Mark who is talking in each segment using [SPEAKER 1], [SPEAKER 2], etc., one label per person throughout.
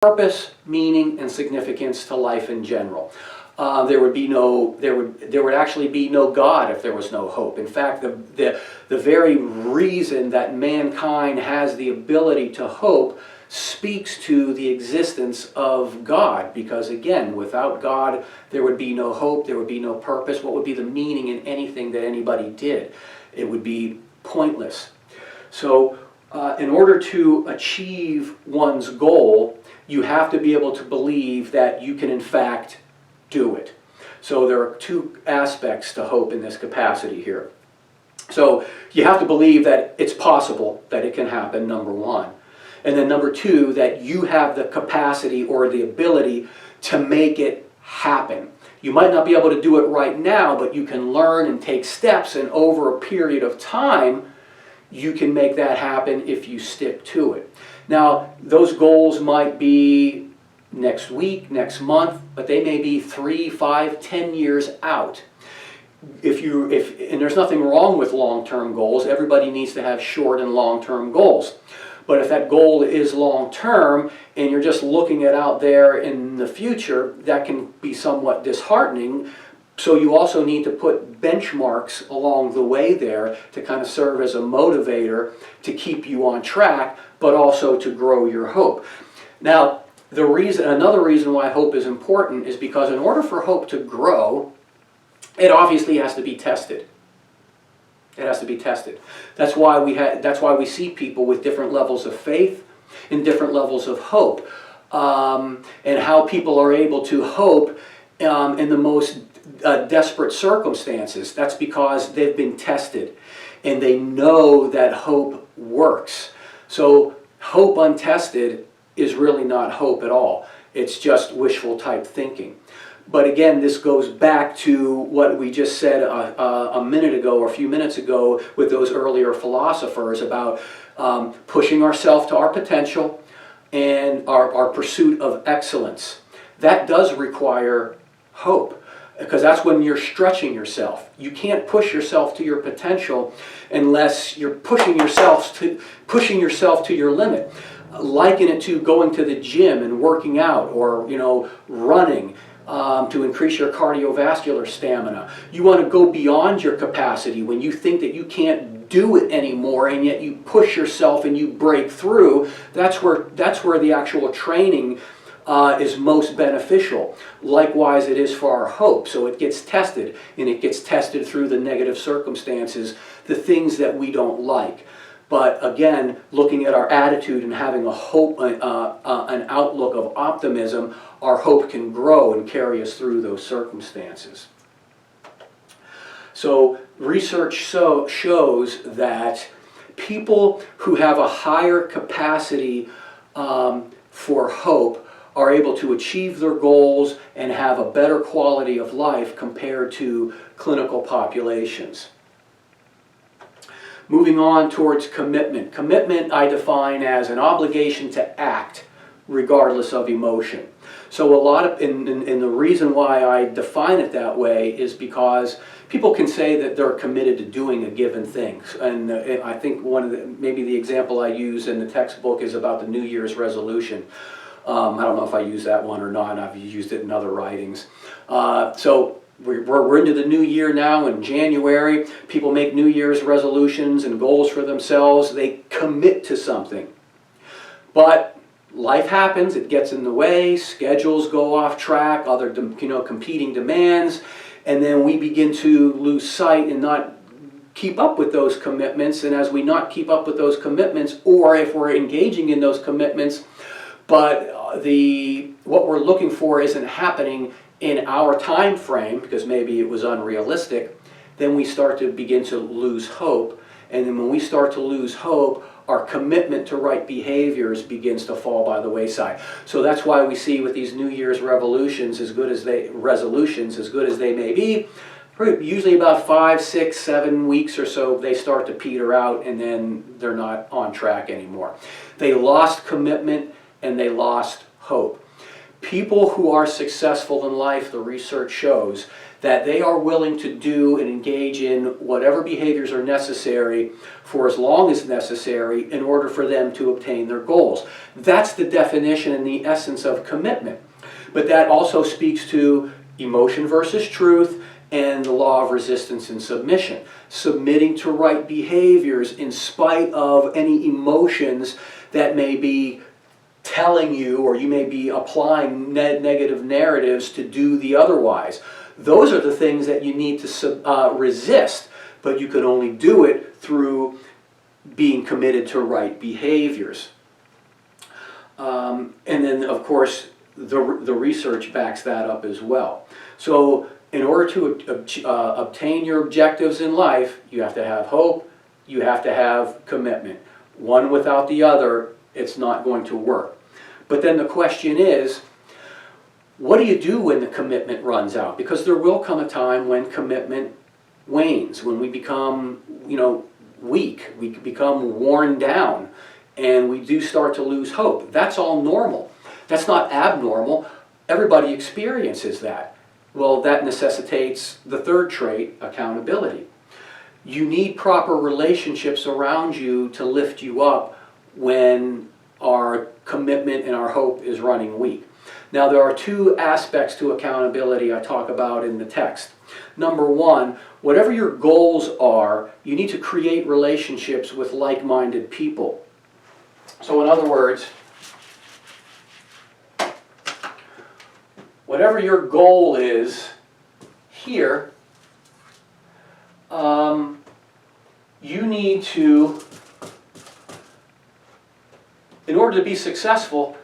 [SPEAKER 1] purpose, meaning, and significance to life in general. There would actually be no God if there was no hope. In fact, the very reason that mankind has the ability to hope speaks to the existence of God, because again, without God, there would be no hope, there would be no purpose. What would be the meaning in anything that anybody did? It would be pointless. So in order to achieve one's goal, you have to be able to believe that you can in fact do it. So there are two aspects to hope in this capacity here. So you have to believe that it's possible, that it can happen, number one. And then number two, that you have the capacity or the ability to make it happen. You might not be able to do it right now, but you can learn and take steps, and over a period of time, you can make that happen if you stick to it. Now, those goals might be next week, next month, but they may be 3, 5, 10 years out. And there's nothing wrong with long-term goals. Everybody needs to have short and long-term goals. But if that goal is long-term and you're just looking at out there in the future, that can be somewhat disheartening. So you also need to put benchmarks along the way there to kind of serve as a motivator to keep you on track, but also to grow your hope. Now, another reason why hope is important is because in order for hope to grow, it obviously has to be tested. It has to be tested. That's why we see people with different levels of faith and different levels of hope, and how people are able to hope in the most desperate circumstances. That's because they've been tested and they know that hope works. So hope untested is really not hope at all. It's just wishful type thinking. But again, this goes back to what we just said a minute ago or a few minutes ago with those earlier philosophers about pushing ourselves to our potential and our pursuit of excellence. That does require hope, because that's when you're stretching yourself. You can't push yourself to your potential unless you're pushing yourself to your limit. Liken it to going to the gym and working out, or running. To increase your cardiovascular stamina. You want to go beyond your capacity when you think that you can't do it anymore, and yet you push yourself and you break through. That's where the actual training is most beneficial. Likewise, it is for our hope. So it gets tested, and it gets tested through the negative circumstances, the things that we don't like. But again, looking at our attitude and having a hope, an outlook of optimism, our hope can grow and carry us through those circumstances. So research shows that people who have a higher capacity for hope are able to achieve their goals and have a better quality of life compared to clinical populations. Moving on towards commitment. Commitment I define as an obligation to act regardless of emotion. So and the reason why I define it that way is because people can say that they're committed to doing a given thing. And I think maybe the example I use in the textbook is about the New Year's resolution. I don't know if I use that one or not. I've used it in other writings. We're into the new year now in January. People make New Year's resolutions and goals for themselves. They commit to something. But life happens, it gets in the way, schedules go off track, other competing demands, and then we begin to lose sight and not keep up with those commitments. And as we not keep up with those commitments, or if we're engaging in those commitments, but what we're looking for isn't happening in our time frame, because maybe it was unrealistic, then we start to begin to lose hope. And then when we start to lose hope, our commitment to right behaviors begins to fall by the wayside. So that's why we see with these New Year's resolutions, as good as they may be, usually about 5, 6, 7 weeks or so, they start to peter out, and then they're not on track anymore. They lost commitment and they lost hope. People who are successful in life, the research shows, that they are willing to do and engage in whatever behaviors are necessary for as long as necessary in order for them to obtain their goals. That's the definition and the essence of commitment. But that also speaks to emotion versus truth and the law of resistance and submission. Submitting to right behaviors in spite of any emotions that may be telling you, or you may be applying negative narratives to do the otherwise. Those are the things that you need to resist, but you can only do it through being committed to right behaviors. And then, of course, the research backs that up as well. So in order to obtain your objectives in life, you have to have hope, you have to have commitment. One without the other, it's not going to work. But then the question is, what do you do when the commitment runs out? Because there will come a time when commitment wanes, when we become, weak, we become worn down, and we do start to lose hope. That's all normal. That's not abnormal. Everybody experiences that. Well, that necessitates the third trait, accountability. You need proper relationships around you to lift you up when our commitment and our hope is running weak. Now, there are two aspects to accountability I talk about in the text. Number one, whatever your goals are, you need to create relationships with like-minded people. So in other words, whatever your goal is here, you need to, in order to be successful,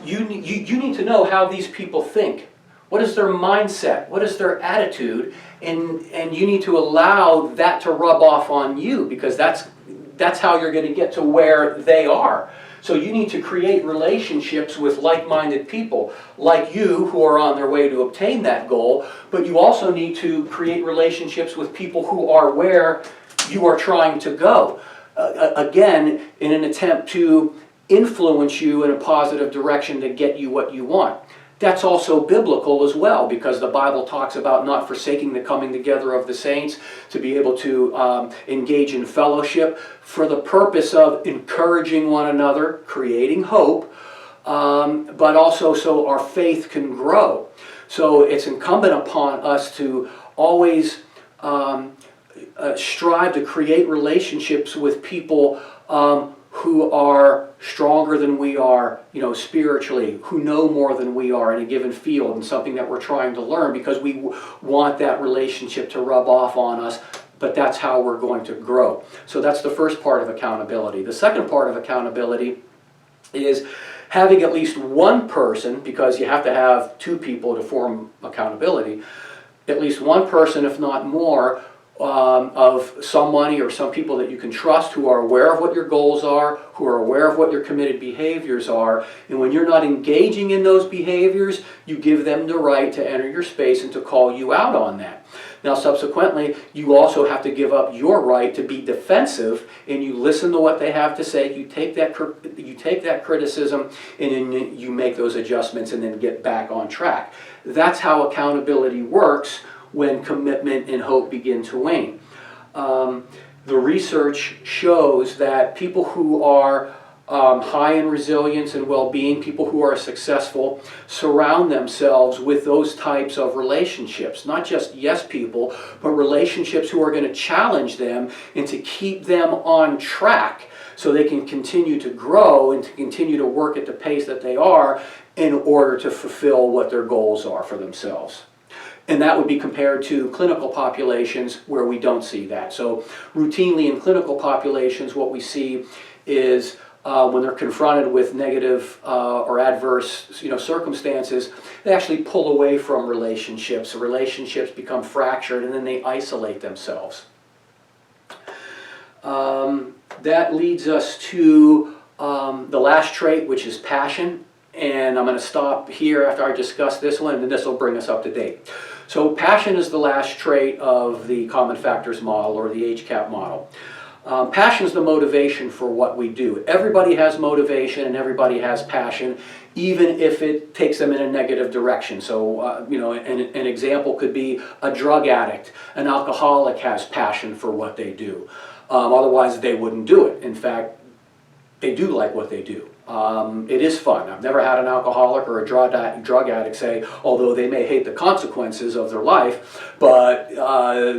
[SPEAKER 1] you need to know how these people think. What is their mindset? What is their attitude? And you need to allow that to rub off on you, because that's how you're going to get to where they are. So you need to create relationships with like-minded people like you who are on their way to obtain that goal, but you also need to create relationships with people who are where you are trying to go. Again, in an attempt to influence you in a positive direction to get you what you want. That's also biblical as well, because the Bible talks about not forsaking the coming together of the saints, to be able to engage in fellowship for the purpose of encouraging one another, creating hope, but also so our faith can grow. So it's incumbent upon us to always strive to create relationships with people who are stronger than we are, spiritually, who know more than we are in a given field and something that we're trying to learn, because we want that relationship to rub off on us, but that's how we're going to grow. So that's the first part of accountability. The second part of accountability is having at least one person, because you have to have two people to form accountability, at least one person, if not more, of somebody or some people that you can trust, who are aware of what your goals are, who are aware of what your committed behaviors are, and when you're not engaging in those behaviors, you give them the right to enter your space and to call you out on that. Now, subsequently, you also have to give up your right to be defensive, and you listen to what they have to say, you take that criticism, and then you make those adjustments and then get back on track. That's how accountability works when commitment and hope begin to wane. The research shows that people who are high in resilience and well-being, people who are successful, surround themselves with those types of relationships. Not just yes people, but relationships who are going to challenge them and to keep them on track so they can continue to grow and to continue to work at the pace that they are in order to fulfill what their goals are for themselves. And that would be compared to clinical populations where we don't see that. So routinely in clinical populations, what we see is when they're confronted with negative or adverse circumstances, they actually pull away from relationships. The relationships become fractured, and then they isolate themselves. That leads us to the last trait, which is passion. And I'm going to stop here after I discuss this one, and then this will bring us up to date. So passion is the last trait of the common factors model, or the HCAP model. Passion is the motivation for what we do. Everybody has motivation and everybody has passion, even if it takes them in a negative direction. So, an example could be a drug addict. An alcoholic has passion for what they do. Otherwise, they wouldn't do it. In fact, they do like what they do. It is fun. I've never had an alcoholic or a drug addict say, although they may hate the consequences of their life, but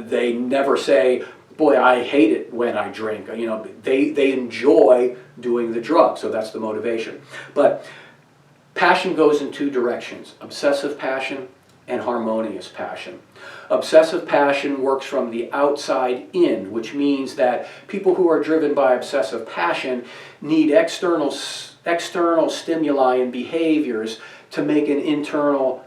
[SPEAKER 1] they never say, boy, I hate it when I drink. They enjoy doing the drug, so that's the motivation. But passion goes in two directions: obsessive passion and harmonious passion. Obsessive passion works from the outside in, which means that people who are driven by obsessive passion need external stimuli and behaviors to make an internal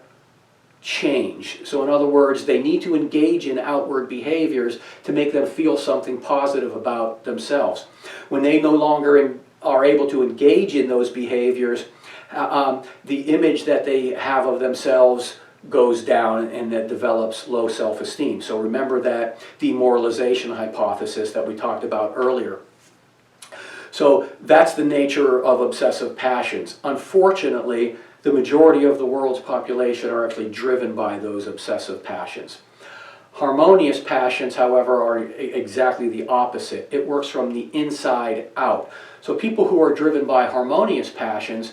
[SPEAKER 1] change. So in other words, they need to engage in outward behaviors to make them feel something positive about themselves. When they no longer are able to engage in those behaviors, the image that they have of themselves goes down, and that develops low self-esteem. So remember that demoralization hypothesis that we talked about earlier. So that's the nature of obsessive passions. Unfortunately, the majority of the world's population are actually driven by those obsessive passions. Harmonious passions, however, are exactly the opposite. It works from the inside out. So people who are driven by harmonious passions,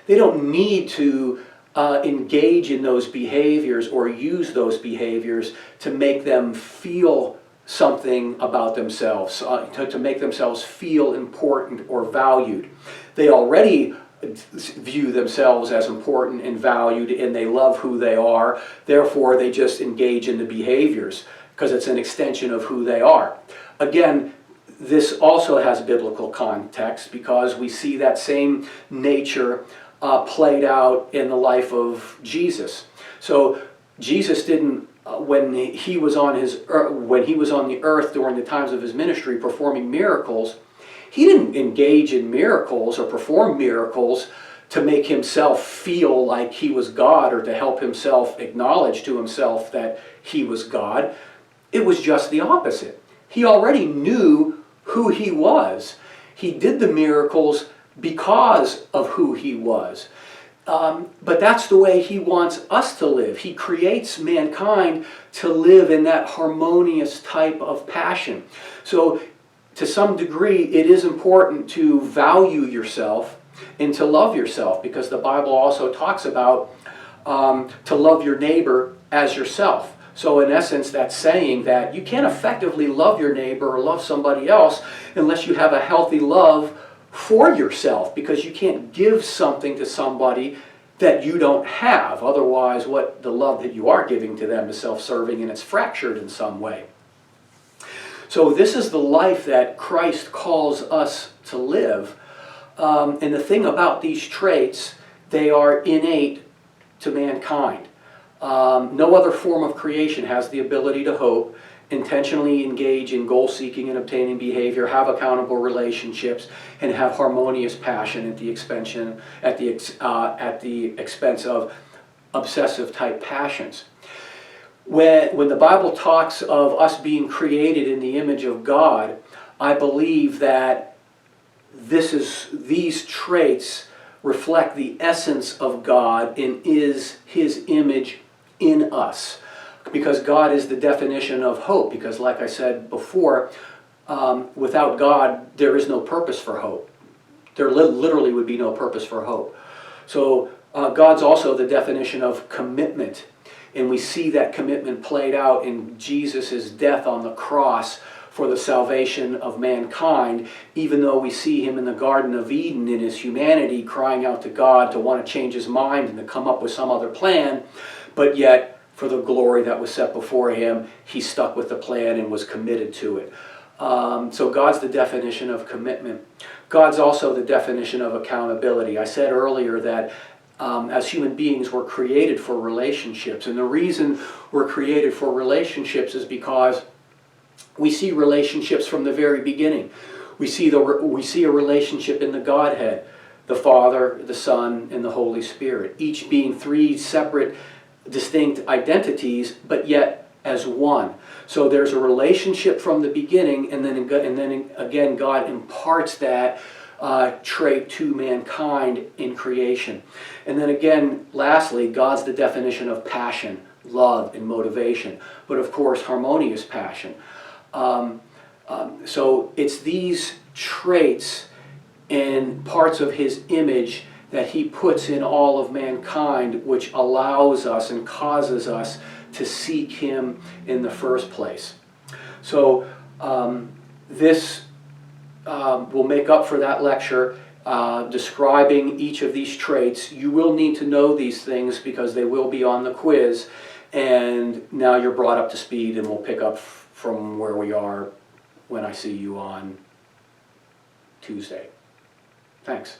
[SPEAKER 1] they don't need to engage in those behaviors or use those behaviors to make them feel something about themselves, to make themselves feel important or valued. They already view themselves as important and valued, and they love who they are. Therefore, they just engage in the behaviors because it's an extension of who they are. Again, this also has biblical context because we see that same nature played out in the life of Jesus. So Jesus didn't, when he was on the earth during the times of his ministry performing miracles, he didn't engage in miracles or perform miracles to make himself feel like he was God or to help himself acknowledge to himself that he was God. It was just the opposite. He already knew who he was. He did the miracles because of who he was. But that's the way he wants us to live. He creates mankind to live in that harmonious type of passion. So to some degree, it is important to value yourself and to love yourself, because the Bible also talks about to love your neighbor as yourself. So in essence, that's saying that you can't effectively love your neighbor or love somebody else unless you have a healthy love for yourself, because you can't give something to somebody that you don't have. Otherwise, the love that you are giving to them is self-serving and it's fractured in some way. So this is the life that Christ calls us to live. And the thing about these traits, they are innate to mankind. No other form of creation has the ability to hope, intentionally engage in goal-seeking and obtaining behavior, have accountable relationships, and have harmonious passion at the expense of obsessive-type passions. When the Bible talks of us being created in the image of God, I believe that these traits reflect the essence of God and is His image in us. Because God is the definition of hope. Because like I said before, without God, there is no purpose for hope. There literally would be no purpose for hope. So God's also the definition of commitment. And we see that commitment played out in Jesus' death on the cross for the salvation of mankind, even though we see him in the Garden of Eden in his humanity crying out to God to want to change his mind and to come up with some other plan, but yet for the glory that was set before him, he stuck with the plan and was committed to it. So God's the definition of commitment. God's also the definition of accountability. I said earlier that as human beings, we're created for relationships. And the reason we're created for relationships is because we see relationships from the very beginning. We see a relationship in the Godhead, the Father, the Son, and the Holy Spirit, each being three separate, distinct identities, but yet as one. So there's a relationship from the beginning, and then again, God imparts that trait to mankind in creation. And then again, lastly, God's the definition of passion, love, and motivation, but of course harmonious passion. So it's these traits and parts of his image that he puts in all of mankind, which allows us and causes us to seek him in the first place. So this will make up for that lecture describing each of these traits. You will need to know these things because they will be on the quiz, and now you're brought up to speed, and we'll pick up from where we are when I see you on Tuesday. Thanks.